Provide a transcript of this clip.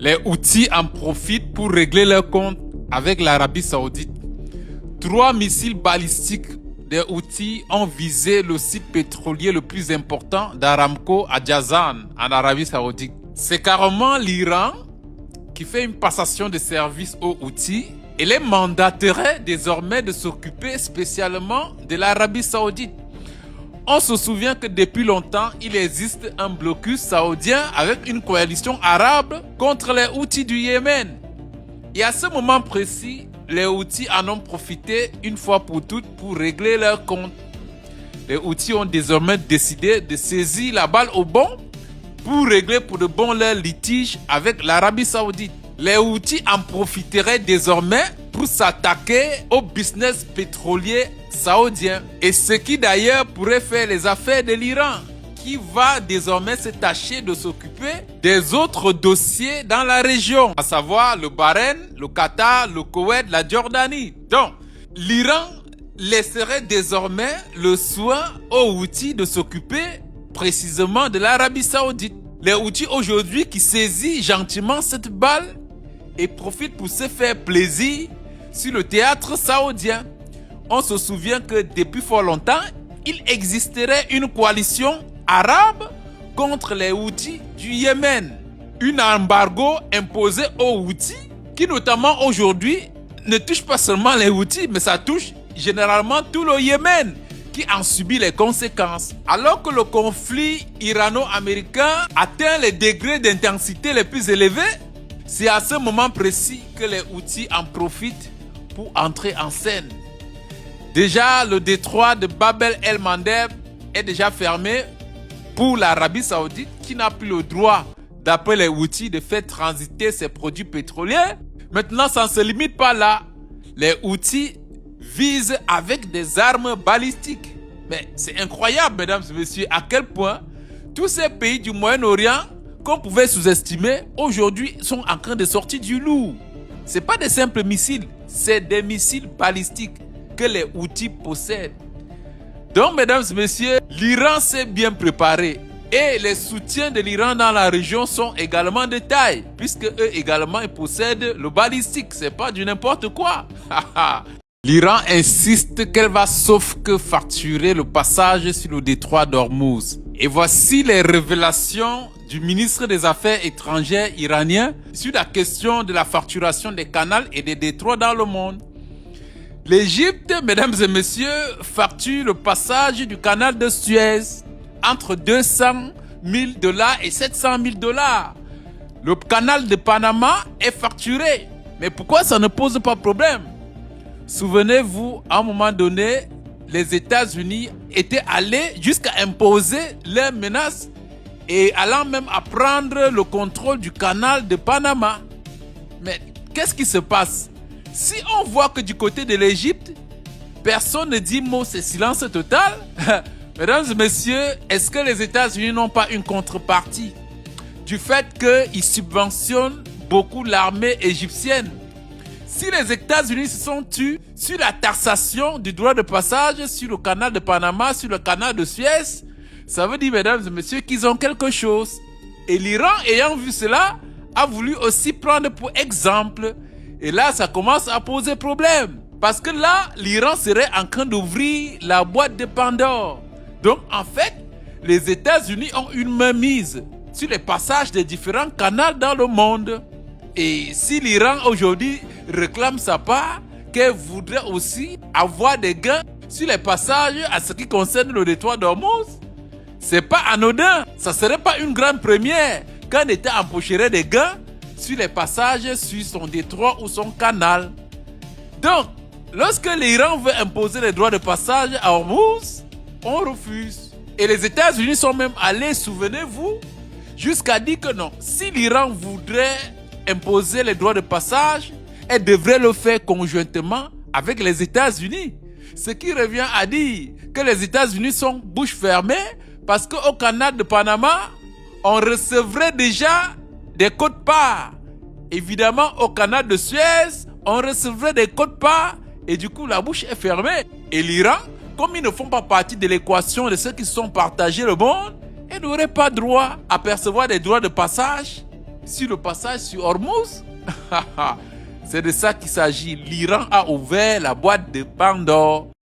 Les Houthis en profitent pour régler leur compte avec l'Arabie Saoudite. 3 missiles balistiques des Houthis ont visé le site pétrolier le plus important d'Aramco à Jazan, en Arabie Saoudite. C'est carrément l'Iran qui fait une passation de service aux Houthis et les mandaterait désormais de s'occuper spécialement de l'Arabie Saoudite. On se souvient que depuis longtemps, il existe un blocus saoudien avec une coalition arabe contre les Houthis du Yémen. Et à ce moment précis, les Houthis en ont profité une fois pour toutes pour régler leur compte. Les Houthis ont désormais décidé de saisir la balle au bond pour régler pour de bon leur litige avec l'Arabie Saoudite. Les Houthis en profiteraient désormais pour s'attaquer au business pétrolier saoudien. Et ce qui d'ailleurs pourrait faire les affaires de l'Iran, qui va désormais se tâcher de s'occuper des autres dossiers dans la région, à savoir le Bahreïn, le Qatar, le Koweït, la Jordanie. Donc, l'Iran laisserait désormais le soin aux Houthis de s'occuper précisément de l'Arabie Saoudite. Les Houthis aujourd'hui qui saisissent gentiment cette balle et profitent pour se faire plaisir sur le théâtre saoudien. On se souvient que depuis fort longtemps, il existerait une coalition arabe contre les Houthis du Yémen. Un embargo imposé aux Houthis qui notamment aujourd'hui ne touche pas seulement les Houthis, mais ça touche généralement tout le Yémen qui en subit les conséquences. Alors que le conflit irano-américain atteint les degrés d'intensité les plus élevés, c'est à ce moment précis que les Houthis en profitent pour entrer en scène. Déjà, le détroit de Bab el-Mandeb est déjà fermé pour l'Arabie Saoudite qui n'a plus le droit, d'après les Houthis, de faire transiter ses produits pétroliers. Maintenant, ça ne se limite pas là. Les Houthis visent avec des armes balistiques. Mais c'est incroyable, mesdames et messieurs, à quel point tous ces pays du Moyen-Orient qu'on pouvait sous-estimer, aujourd'hui sont en train de sortir du lot. Ce n'est pas des simples missiles, c'est des missiles balistiques que les Houthis possèdent. Donc, mesdames et messieurs, l'Iran s'est bien préparé et les soutiens de l'Iran dans la région sont également de taille, puisque eux également ils possèdent le balistique. C'est pas du n'importe quoi. L'Iran insiste qu'elle va sauf que facturer le passage sur le détroit d'Ormuz. Et voici les révélations du ministre des Affaires étrangères iranien sur la question de la facturation des canaux et des détroits dans le monde. L'Égypte, mesdames et messieurs, facture le passage du canal de Suez entre 200 000 $ et 700 000 $. Le canal de Panama est facturé. Mais pourquoi ça ne pose pas problème? Souvenez-vous, à un moment donné, les États-Unis étaient allés jusqu'à imposer leurs menaces et allant même à prendre le contrôle du canal de Panama. Mais qu'est-ce qui se passe? Si on voit que du côté de l'Égypte, personne ne dit mot, c'est silence total. Mesdames et messieurs, est-ce que les États-Unis n'ont pas une contrepartie du fait qu'ils subventionnent beaucoup l'armée égyptienne? Si les États-Unis se sont tus sur la taxation du droit de passage sur le canal de Panama, sur le canal de Suez, ça veut dire, mesdames et messieurs, qu'ils ont quelque chose. Et l'Iran, ayant vu cela, a voulu aussi prendre pour exemple. Et là, ça commence à poser problème. Parce que là, l'Iran serait en train d'ouvrir la boîte de Pandore. Donc, en fait, les États-Unis ont une mainmise sur les passages des différents canaux dans le monde. Et si l'Iran aujourd'hui réclame sa part, qu'elle voudrait aussi avoir des gains sur les passages à ce qui concerne le détroit d'Ormuz, c'est pas anodin. Ça serait pas une grande première qu'un État empocherait des gains sur les passages sur son détroit ou son canal. Donc, lorsque l'Iran veut imposer les droits de passage à Ormuz, on refuse. Et les États-Unis sont même allés, souvenez-vous, jusqu'à dire que non, si l'Iran voudrait imposer les droits de passage, elle devrait le faire conjointement avec les États-Unis. Ce qui revient à dire que les États-Unis sont bouche fermée parce qu'au canal de Panama, on recevrait déjà des quotes-parts. Évidemment, au canal de Suez, on recevrait des quotes-parts et du coup, la bouche est fermée. Et l'Iran, comme ils ne font pas partie de l'équation de ceux qui sont partagés le monde, ils n'auraient pas droit à percevoir des droits de passage sur le passage sur Hormuz. C'est de ça qu'il s'agit. L'Iran a ouvert la boîte de Pandore